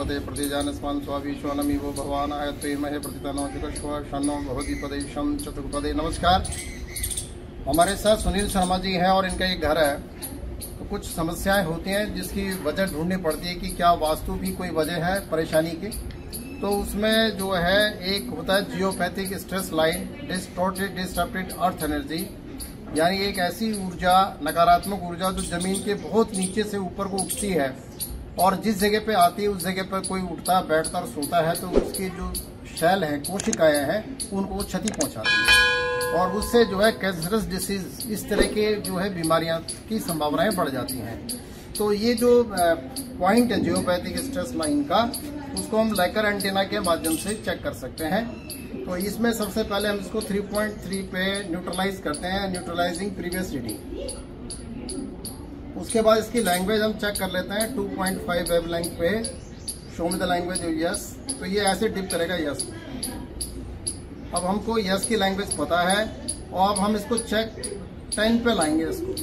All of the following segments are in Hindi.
प्रजापते प्रतिजानस्वान् स्वाभिश्वानमिवो भगवान् आयत्वेमहे प्रतितनो जुगश्व शन्नो भवति पदे शं चतुर्पदे। नमस्कार, हमारे साथ सुनील शर्मा जी हैं और इनका एक घर है। तो कुछ समस्याएं होती हैं जिसकी वजह ढूंढनी पड़ती है कि क्या वास्तु भी कोई वजह है परेशानी की। तो उसमें जो है एक होता है geopathic stress line, disturbed earth energy, यानी एक ऐसी ऊर्जा, नकारात्मक ऊर्जा जो जमीन के बहुत नीचे से ऊपर को उठती है और जिस जगह पे आती है उस जगह पर कोई उठता बैठता और सोता है तो उसकी जो शैल है, कोशिकाएं हैं, उनको क्षति पहुंचाती है और उससे जो है कैंसरस डिसीज, इस तरह के जो है बीमारियां की संभावनाएं बढ़ जाती हैं। तो ये जो पॉइंट है जियोपैथिक स्ट्रेस लाइन का, उसको हम लेकर एंटीना के माध्यम से चेक कर सकते हैं। तो इसमें सबसे पहले हम इसको 3.3 पे न्यूट्रलाइज करते हैं, न्यूट्रलाइजिंग प्रीवियस रीडिंग। उसके बाद इसकी लैंग्वेज हम चेक कर लेते हैं 2.5 वेवलेंथ पे। शो में द लैंग्वेज यस, तो ये ऐसे डिप करेगा यस। अब हमको यस की लैंग्वेज पता है और अब हम इसको चेक 10 पे लाएंगे, इसको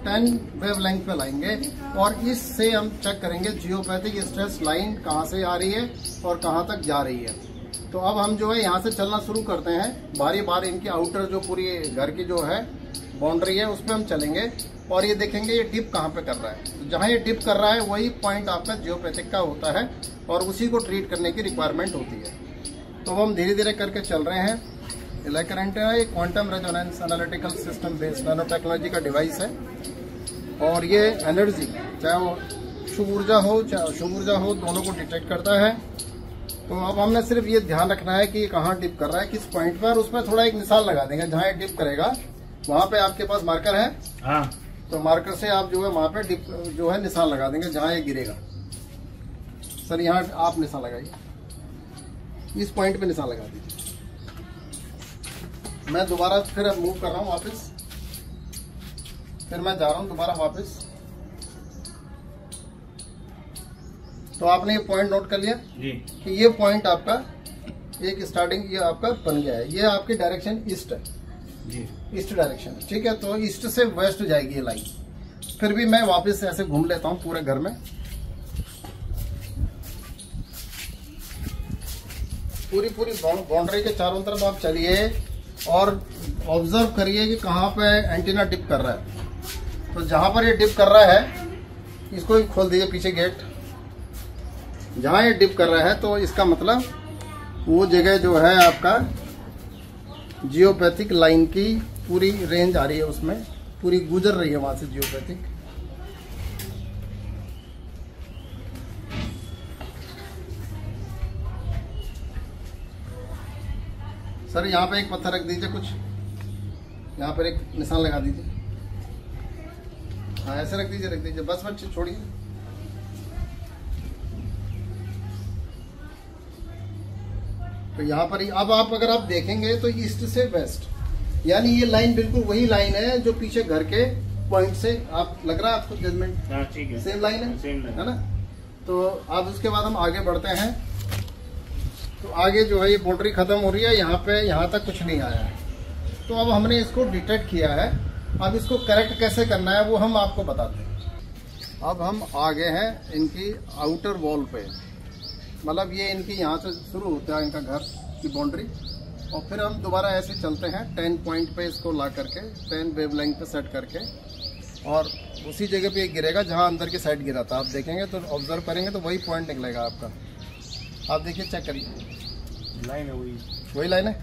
10 वेवलेंथ पे लाएंगे और इससे हम चेक करेंगे जियोपैथिक स्ट्रेस लाइन कहाँ से आ रही है और कहाँ तक जा रही है। तो अब हम जो है यहाँ से चलना शुरू करते हैं। बारी बार इनकी आउटर जो पूरी घर की जो है बाउंड्री है उस पर हम चलेंगे और ये देखेंगे ये डिप कहाँ पे कर रहा है। तो जहाँ ये डिप कर रहा है वही पॉइंट आपका जियोपैथिक का होता है और उसी को ट्रीट करने की रिक्वायरमेंट होती है। तो हम धीरे धीरे करके चल रहे हैं। लेकर एंटीना एक quantum resonance analytical system based nano technology का डिवाइस है और ये एनर्जी, चाहे वो शुभ ऊर्जा हो चाहे अशुभ ऊर्जा हो, दोनों को डिटेक्ट करता है। तो अब हमने सिर्फ ये ध्यान रखना है कि कहाँ डिप कर रहा है, किस पॉइंट पर, उस पर थोड़ा एक निशान लगा देंगे। जहाँ ये डिप करेगा वहाँ पे आपके पास मार्कर है, हाँ, तो मार्कर से आप जो है वहाँ पे डिप जो है निशान लगा देंगे जहाँ ये गिरेगा। सर यहाँ आप निशान लगाइए, इस पॉइंट पे निशान लगा दीजिए। मैं दोबारा फिर अब मूव कर रहा हूँ वापस, फिर मैं जा रहा हूँ दोबारा वापस। तो आपने ये पॉइंट नोट कर लिया जी कि ये पॉइंट आपका एक स्टार्टिंग ये आपका बन गया है। ये आपकी डायरेक्शन ईस्ट है जी, ईस्ट डायरेक्शन, ठीक है। तो ईस्ट से वेस्ट जाएगी ये लाइन। फिर भी मैं वापस ऐसे घूम लेता हूँ पूरे घर में। पूरी बाउंड्री के चारों तरफ आप चलिए और ऑब्जर्व करिए कि कहाँ पे एंटीना डिप कर रहा है। तो जहां पर ये डिप कर रहा है इसको ही खोल दीजिए पीछे गेट। जहां ये डिप कर रहा है तो इसका मतलब वो जगह जो है आपका जियोपैथिक लाइन की पूरी रेंज आ रही है, उसमें पूरी गुजर रही है वहां से जियोपैथिक। सर यहाँ पे एक पत्थर रख दीजिए, कुछ यहाँ पर एक निशान लगा दीजिए। हाँ ऐसे रख दीजिए बस बच्चे छोड़िए। तो यहाँ पर अब आप अगर आप देखेंगे तो ईस्ट से वेस्ट, यानी ये लाइन बिल्कुल वही लाइन है जो पीछे घर के पॉइंट से आप लग रहा है आपको जजमेंट, ठीक है, सेम लाइन है ना। तो अब उसके बाद हम आगे बढ़ते हैं। तो आगे जो है ये बाउंड्री खत्म हो रही है, यहाँ तक कुछ नहीं आया है। तो अब हमने इसको डिटेक्ट किया है, अब इसको करेक्ट कैसे करना है वो हम आपको बताते हैं। अब हम आ गए हैं इनकी आउटर वॉल पे, मतलब ये इनकी यहाँ से शुरू होता है इनका घर की बाउंड्री और फिर हम दोबारा ऐसे चलते हैं 10 पॉइंट पे इसको ला करके 10 वेवलेंथ पे सेट करके और उसी जगह पे गिरेगा जहाँ अंदर की साइड गिरा था। आप देखेंगे तो ऑब्जर्व करेंगे तो वही पॉइंट निकलेगा आपका। आप देखिए, चेक करिए, लाइन है वही लाइन है।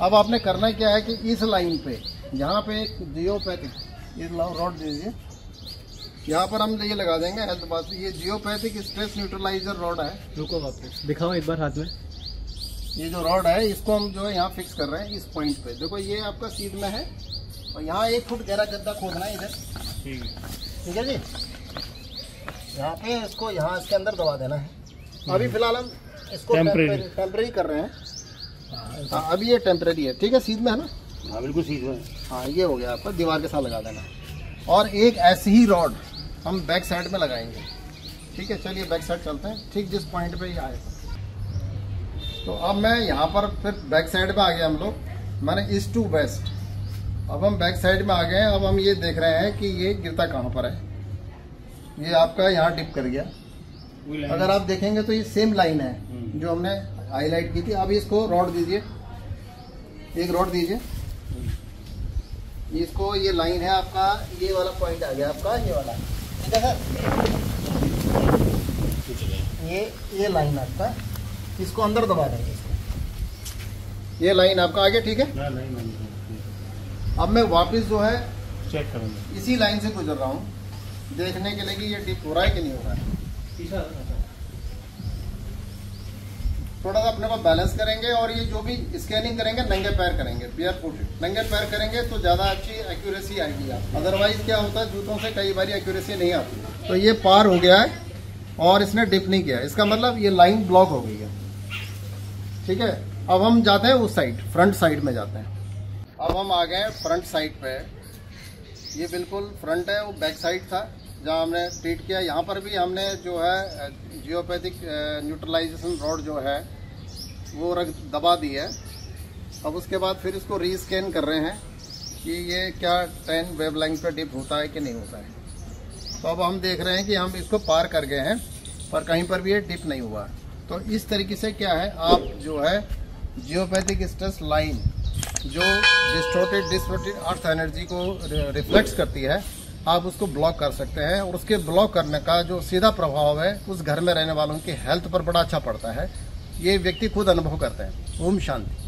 अब आपने करना क्या है कि इस लाइन पे यहाँ पे एक जियोपैथिक ये रॉड दीजिए, यहाँ पर हम ये लगा देंगे हेल्थ बात। ये जियोपैथिक स्ट्रेस न्यूट्रलाइजर रॉड है। रुको वापस दिखाओ एक बार हाथ में। ये जो रॉड है इसको हम जो है यहाँ फिक्स कर रहे हैं इस पॉइंट पे। देखो ये आपका सीध में है और यहाँ 1 फुट गहरा गड्ढा खोदना है इधर, ठीक है जी। यहाँ पे इसको यहाँ इसके अंदर दबा देना है। अभी फिलहाल हम इसको टेम्परेरी कर रहे हैं। हाँ अभी ये टेम्परेरी है, ठीक है, सीध में है ना। हाँ बिल्कुल सीध में। हाँ ये हो गया आपका, दीवार के साथ लगा देना। और एक ऐसी ही रॉड हम बैक साइड में लगाएंगे, ठीक है। चलिए बैक साइड चलते हैं, ठीक जिस पॉइंट पे ये आए। तो अब मैं यहाँ पर फिर बैक साइड में आ गया हम लोग, माने ईस्ट टू वेस्ट। अब हम बैक साइड में आ गए। अब हम ये देख रहे हैं कि ये गिरता कहाँ पर है। ये आपका यहाँ डिप कर गया, अगर आप देखेंगे तो ये सेम लाइन है जो हमने हाईलाइट की थी। अब इसको रॉड दीजिए, एक रॉड दीजिए इसको। ये लाइन है आपका, ये वाला पॉइंट आ गया आपका, ये वाला, ठीक है सर। ये लाइन आपका, इसको अंदर दबा देंगे इसको। ये लाइन आपका आ गया, ठीक है। अब मैं वापस जो है चेक करेंगे, इसी लाइन से गुजर रहा हूँ देखने के लिए कि ये डिप हो रहा है कि नहीं हो रहा है। थोड़ा सा अपने को बैलेंस करेंगे और ये जो भी स्कैनिंग करेंगे नंगे पैर करेंगे, बियर फुट नंगे पैर करेंगे तो ज़्यादा अच्छी एक्यूरेसी आएगी। आप अदरवाइज क्या होता है, जूतों से कई बार एक्यूरेसी नहीं आती। तो ये पार हो गया है और इसने डिप नहीं किया, इसका मतलब ये लाइन ब्लॉक हो गई है, ठीक है। अब हम जाते हैं उस साइड, फ्रंट साइड में जाते हैं। अब हम आ गए फ्रंट साइड पे। ये बिल्कुल फ्रंट है, वो बैक साइड था जहाँ हमने ट्रीट किया। यहाँ पर भी हमने जो है जियोपैथिक न्यूट्रलाइजेशन रॉड जो है वो रख दबा दी है। अब उसके बाद फिर इसको रीस्कैन कर रहे हैं कि ये क्या 10 वेवलेंथ पे डिप होता है कि नहीं होता है। तो अब हम देख रहे हैं कि हम इसको पार कर गए हैं पर कहीं पर भी ये डिप नहीं हुआ। तो इस तरीके से क्या है, आप जो है जियोपैथिक स्ट्रेस लाइन जो डिस्टोर्टेड अर्थ एनर्जी को रिफ्लेक्ट करती है, आप उसको ब्लॉक कर सकते हैं। और उसके ब्लॉक करने का जो सीधा प्रभाव है उस घर में रहने वालों की हेल्थ पर बड़ा अच्छा पड़ता है। ये व्यक्ति खुद अनुभव करते हैं। ओम शांति।